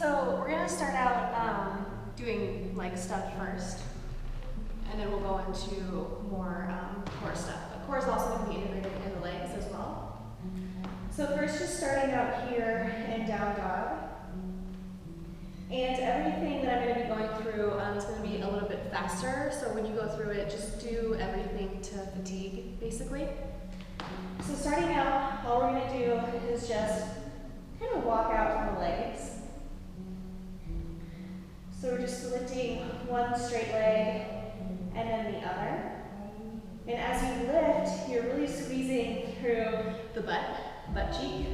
So we're gonna start out doing leg stuff first, and then we'll go into more core stuff. But core is also gonna be integrated in the legs as well. So first, just starting out here in down dog. And everything that I'm going to be going through is going to be a little bit faster, so when you go through it, just do everything to fatigue, basically. So starting out, all we're going to do is just kind of walk out from the legs. So we're just lifting one straight leg and then the other. And as you lift, you're really squeezing through the butt cheek.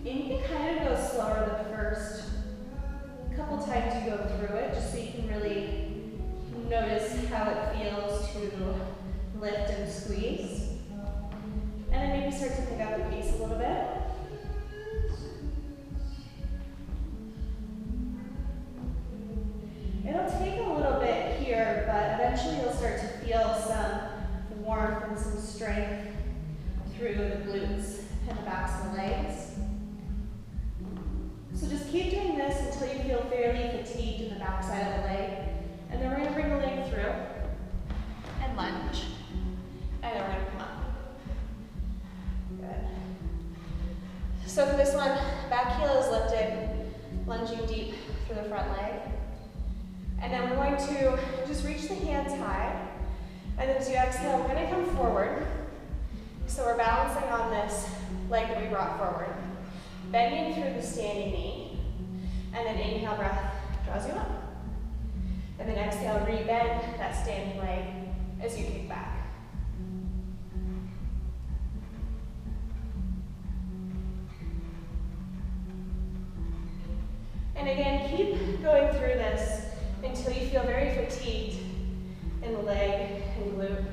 And you can kind of go slower the first couple times you go through it, just so you can really notice how it feels to lift and squeeze. And then maybe start to pick up the pace a little bit. It'll take a little bit here, but eventually you'll start to feel some warmth and some strength through the glutes and the backs of the legs. So just keep doing this until you feel fairly fatigued in the back side of the leg. And then we're going to bring the leg through and lunge. And then we're going to come up. Good. So for this one, back heel is lifted, lunging deep through the front leg. And then we're going to just reach the hands high. And then as you exhale, we're going to come forward. So we're balancing on this leg that we brought forward. Bending through the standing knee, and then inhale, breath draws you up. And then exhale, rebend that standing leg as you kick back. And again, keep going through this until you feel very fatigued in the leg and glute.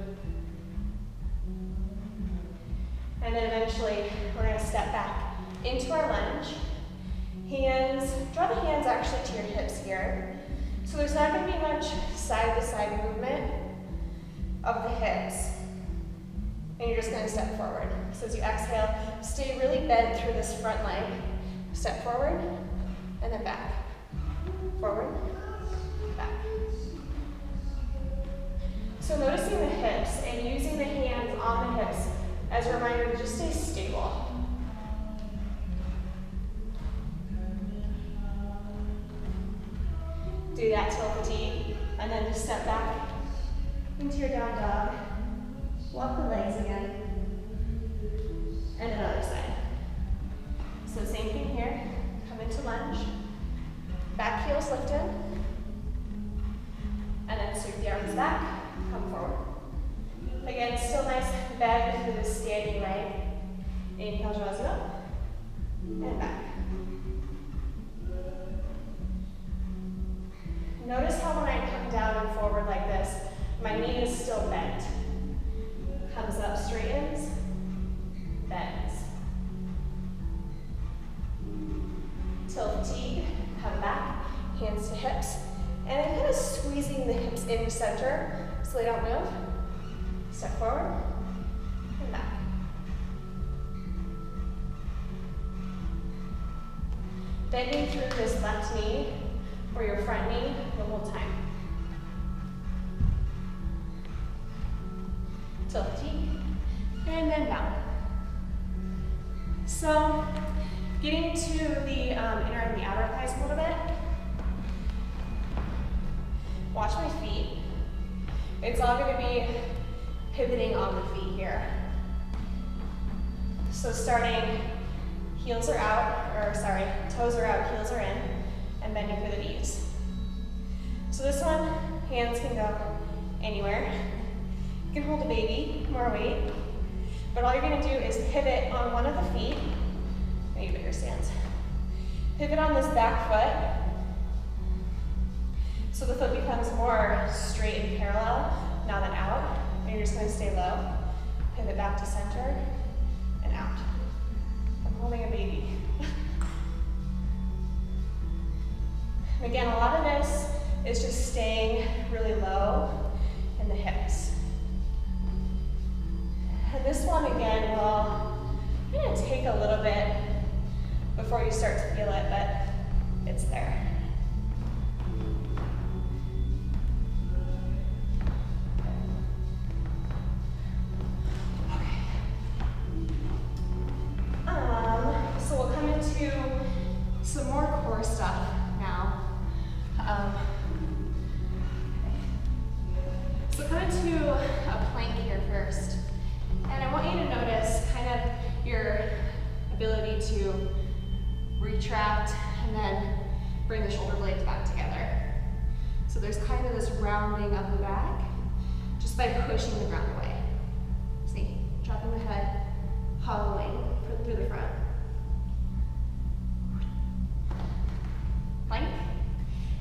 And then eventually, we're going to step back into our lunge. Hands, draw the hands actually to your hips here. So there's not going to be much side-to-side movement of the hips. And you're just going to step forward. So as you exhale, stay really bent through this front leg. Step forward, and then back. Forward, back. So noticing the hips and using the hands on the hips as a reminder to just stay stable. Do that till fatigue, and then just step back into your down dog. Walk the legs again. And the other side. So same thing here. Come into lunge. Back heels lifted. And then sweep the arms back. Come forward. Again, still nice bend through the standing leg. Inhale draws you up. And back. Notice how when I come down and forward like this, my knee is still bent. Comes up, straightens, bends. Till fatigue, come back, hands to hips, and then kind of squeezing the hips into center so they don't move. Step forward, and back. Bending through this left knee, or your front knee the whole time. Till fatigue, and then down. So, getting to the inner and the outer thighs a little bit. Watch my feet. It's all going to be pivoting on the feet here. So starting, heels are out, or sorry, toes are out, heels are in. And bending through the knees. So this one, hands can go anywhere. You can hold a baby, more weight. But all you're going to do is pivot on one of the feet. I need a bigger stance. Pivot on this back foot. So the foot becomes more straight and parallel, now than out. And you're just going to stay low. Pivot back to center and out. I'm holding a baby. Again, a lot of this is just staying really low in the hips. And this one again will kind of take a little bit before you start to feel it, but it's there. So we'll come into some more core stuff now. So come into a plank here first. And I want you to notice kind of your ability to retract and then bring the shoulder blades back together. So there's kind of this rounding of the back just by pushing the ground away. See, dropping the head, hollowing through the front. Plank.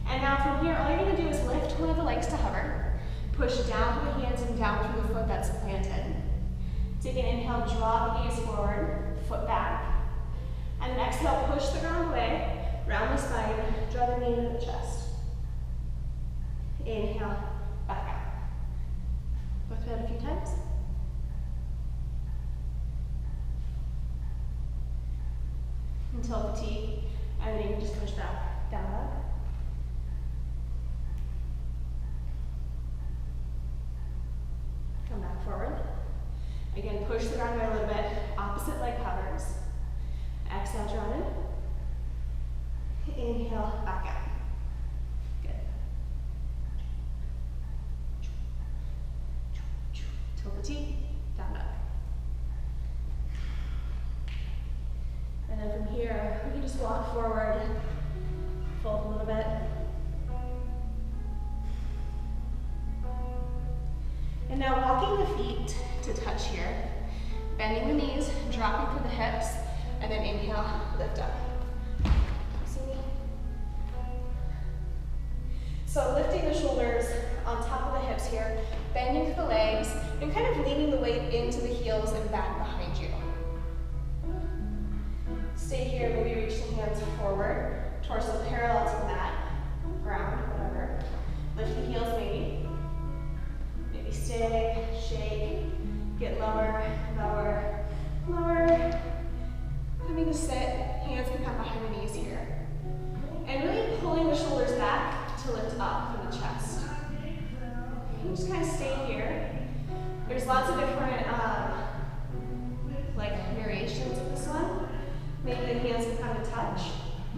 And now from here, all you're going to do is lift one of the legs to hover, push down through the hands and down through the foot that's planted. Take an inhale, draw the gaze forward, foot back. And then exhale, push the ground away, round the spine, draw the knee into the chest. Inhale, back out. Go through that a few times. Until fatigue, and then you can just push that down dog. Come back forward. Again, push the ground away a little bit. Opposite leg hovers. Exhale, draw in. Inhale, back out. Good. Till fatigue, down dog. And then from here, we can just walk forward, fold a little bit. And now walking the feet to touch here, bending the knees, dropping through the hips, and then inhale, lift up. See me? So lifting the shoulders on top of the hips here, bending through the legs, and kind of leaning the weight into the heels and back behind you. Stay here, maybe reach the hands forward, torso parallel to the mat, ground, whatever. Lift the heels maybe. Maybe stay, shake, get lower, lower, lower. Coming to sit, hands can come behind the knees here. And really pulling the shoulders back to lift up from the chest. You just kind of stay here. There's lots of different variations of this one. Maybe the hands can come to touch.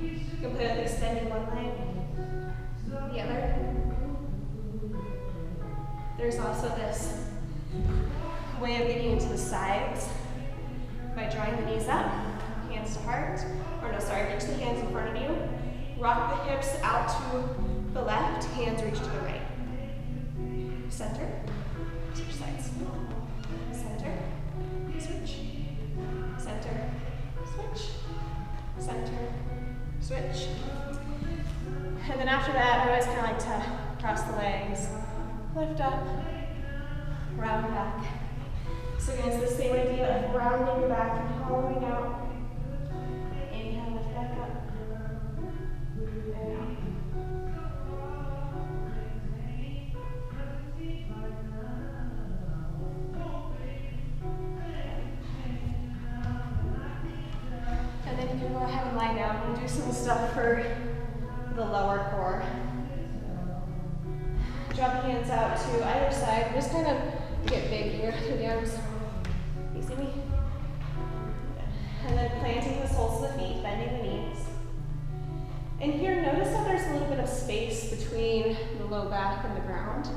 You can play with extending one leg, the other. There's also this way of getting into the sides by drawing the knees up, hands to heart, or no, sorry, reach the hands in front of you. Rock the hips out to the left, hands reach to the right. Center, switch sides. Center, switch. Center, switch. Center, switch. And then after that, I always kind of like to cross the legs, lift up, round back. So again, it's the same idea of rounding the back and hollowing out. Inhale, lift back up. And out. And then you can go ahead and lie down and do some stuff for the lower core. Drop hands out to either side. Just kind of get big here through the arms. You see me? And then planting the soles of the feet, bending the knees. And here, notice that there's a little bit of space between the low back and the ground.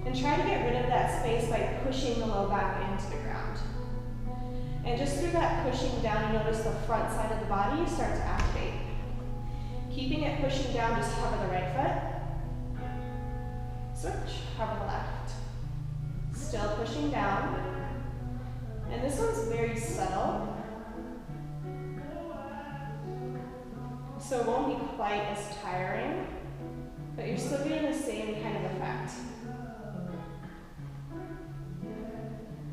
And try to get rid of that space by pushing the low back into the ground. And just through that pushing down, you notice the front side of the body start to activate. Keeping it pushing down, just hover the right foot. Switch, hover the left. Still pushing down. And this one's very subtle. So it won't be quite as tiring, but you're still getting the same kind of effect.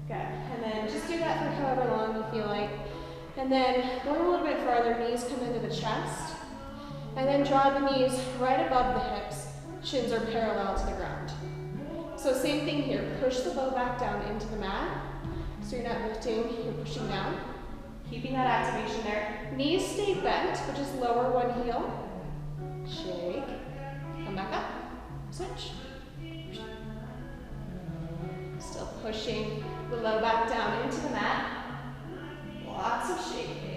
Good, and then just do that for however long you feel like. And then going a little bit farther, knees come into the chest. And then draw the knees right above the hips. Shins are parallel to the ground. So same thing here, push the low back down into the mat. So you're not lifting, you're pushing down. Keeping that activation there. Knees stay bent, but just lower one heel. Shake. Come back up. Switch. Still pushing the low back down into the mat. Lots of shaking.